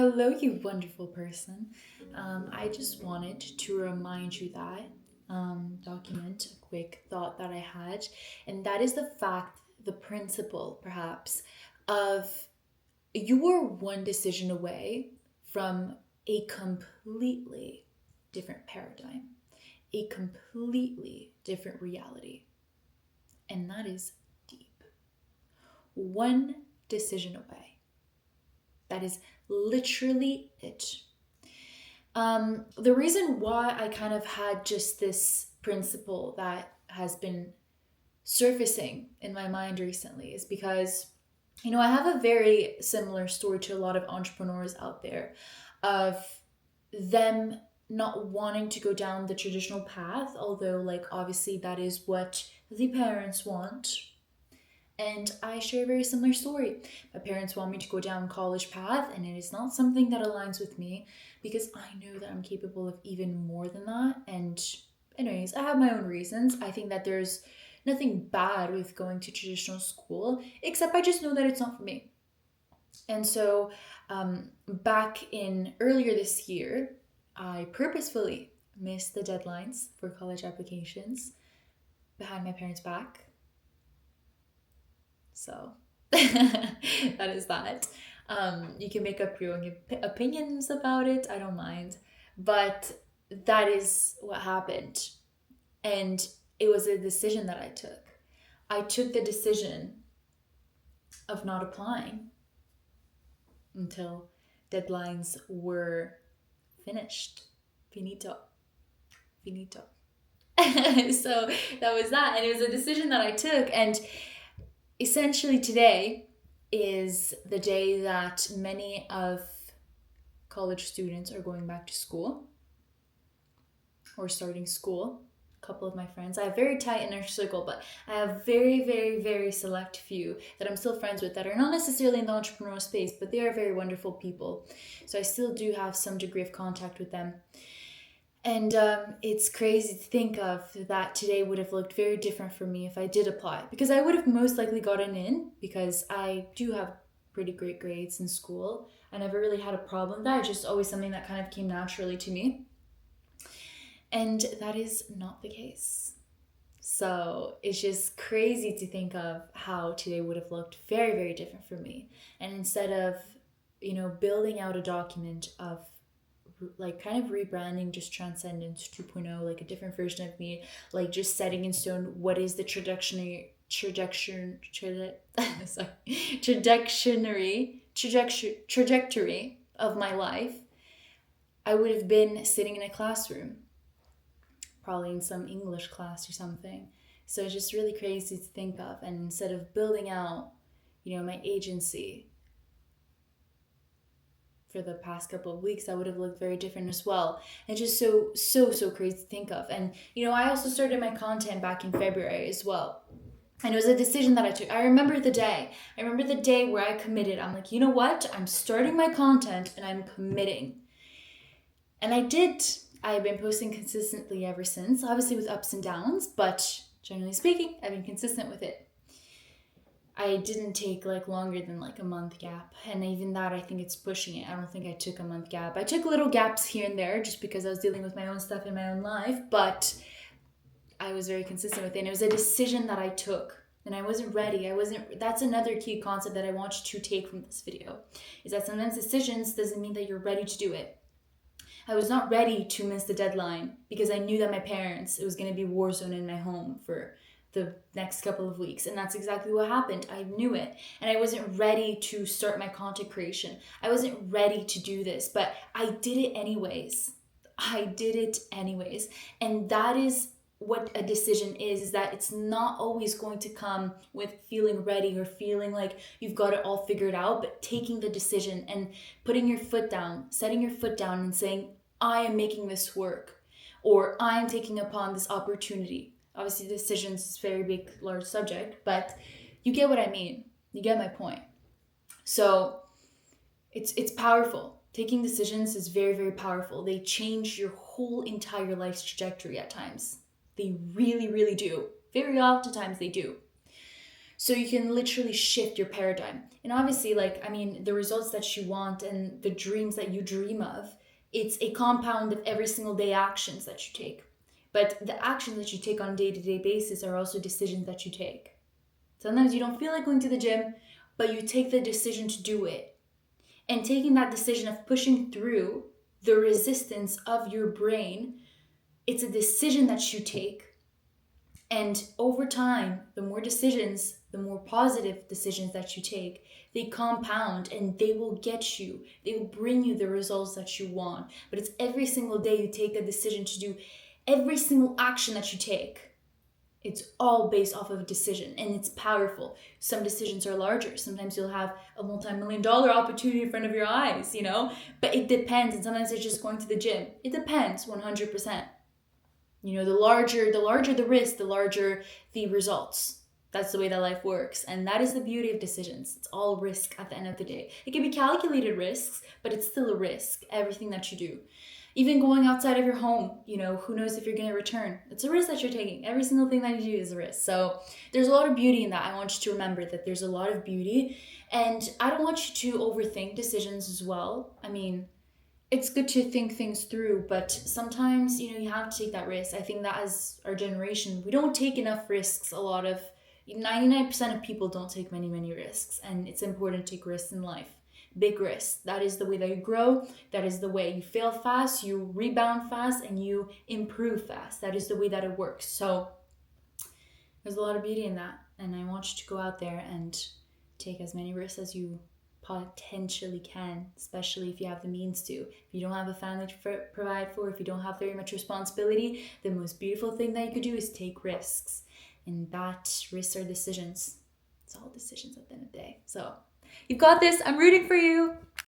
Hello, you wonderful person. I just wanted to remind you that, document a quick thought that I had, and that is the fact, the principle, perhaps, of you are one decision away from a completely different paradigm, a completely different reality, and that is deep. One decision away. That is literally it. The reason why I kind of had just this principle that has been surfacing in my mind recently is because, I have a very similar story to a lot of entrepreneurs out there of them not wanting to go down the traditional path, although, like, obviously, that is what the parents want. And I share a very similar story. My parents want me to go down college path, and it is not something that aligns with me because I know that I'm capable of even more than that. And anyways, I have my own reasons. I think that there's nothing bad with going to traditional school, except I just know that it's not for me. And so, back in earlier this year, I purposefully missed the deadlines for college applications behind my parents' back. So that is that. You can make up your own opinions about it. I don't mind. But that is what happened. And it was a decision that I took. I took the decision of not applying until deadlines were finished. Finito. Finito. So that was that. And it was a decision that I took. And essentially today is the day that many of college students are going back to school or starting school. A couple of my friends, I have very tight inner circle, but I have very, very, very select few that I'm still friends with that are not necessarily in the entrepreneurial space, but they are very wonderful people. So I still do have some degree of contact with them. And it's crazy to think of that today would have looked very different for me if I did apply. Because I would have most likely gotten in because I do have pretty great grades in school. I never really had a problem with that. It's just always something that kind of came naturally to me. And that is not the case. So it's just crazy to think of how today would have looked very, very different for me. And instead of, building out a document of like kind of rebranding just Transcendence 2.0, like a different version of me, like just setting in stone what is the sorry, trajectory of my life. I would have been sitting in a classroom, probably in some English class or something. So it's just really crazy to think of. And instead of building out, my agency for the past couple of weeks, that would have looked very different as well. And just so crazy to think of. And I also started my content back in February as well. And it was a decision that I took. I remember the day. I remember the day where I committed. I'm like, you know what? I'm starting my content and I'm committing. And I did. I've been posting consistently ever since, obviously with ups and downs, but generally speaking, I've been consistent with it. I didn't take like longer than like a month gap, and even that I think it's pushing it. I don't think I took a month gap. I took little gaps here and there just because I was dealing with my own stuff in my own life, but I was very consistent with it. And it was a decision that I took, and I wasn't ready. That's another key concept that I want you to take from this video, is that sometimes decisions doesn't mean that you're ready to do it. I was not ready to miss the deadline because I knew that my parents, it was going to be war zone in my home for the next couple of weeks. And that's exactly what happened. I knew it. And I wasn't ready to start my content creation. I wasn't ready to do this, but I did it anyways. And that is what a decision is that it's not always going to come with feeling ready or feeling like you've got it all figured out, but taking the decision and putting your foot down, setting your foot down and saying, I am making this work, or I am taking upon this opportunity. Obviously, decisions is a very big, large subject, but you get what I mean. You get my point. So it's powerful. Taking decisions is very, very powerful. They change your whole entire life's trajectory at times. They really, really do. Very oftentimes they do. So you can literally shift your paradigm. And obviously, like, I mean, the results that you want and the dreams that you dream of, it's a compound of every single day actions that you take. But the actions that you take on a day-to-day basis are also decisions that you take. Sometimes you don't feel like going to the gym, but you take the decision to do it. And taking that decision of pushing through the resistance of your brain, it's a decision that you take. And over time, the more decisions, the more positive decisions that you take, they compound and they will get you, they will bring you the results that you want. But it's every single day you take a decision to do every single action that you take. It's all based off of a decision, and it's powerful. Some decisions are larger. Sometimes you'll have a multi-million-dollar opportunity in front of your eyes, but it depends. And sometimes it's just going to the gym. It depends 100%. The larger the risk, the larger the results. That's the way that life works. And that is the beauty of decisions. It's all risk at the end of the day. It can be calculated risks, but it's still a risk, everything that you do. Even going outside of your home, who knows if you're going to return. It's a risk that you're taking. Every single thing that you do is a risk. So there's a lot of beauty in that. I want you to remember that there's a lot of beauty. And I don't want you to overthink decisions as well. I mean, it's good to think things through, but sometimes, you have to take that risk. I think that as our generation, we don't take enough risks. 99% of people don't take many, many risks. And it's important to take risks in life. Big risks. That is the way that you grow. That is the way you fail fast, you rebound fast, and you improve fast. That is the way that it works. So there's a lot of beauty in that. And I want you to go out there and take as many risks as you potentially can, especially if you have the means to. If you don't have a family to provide for, if you don't have very much responsibility, the most beautiful thing that you could do is take risks. And that risks are decisions. It's all decisions at the end of the day. So you've got this. I'm rooting for you.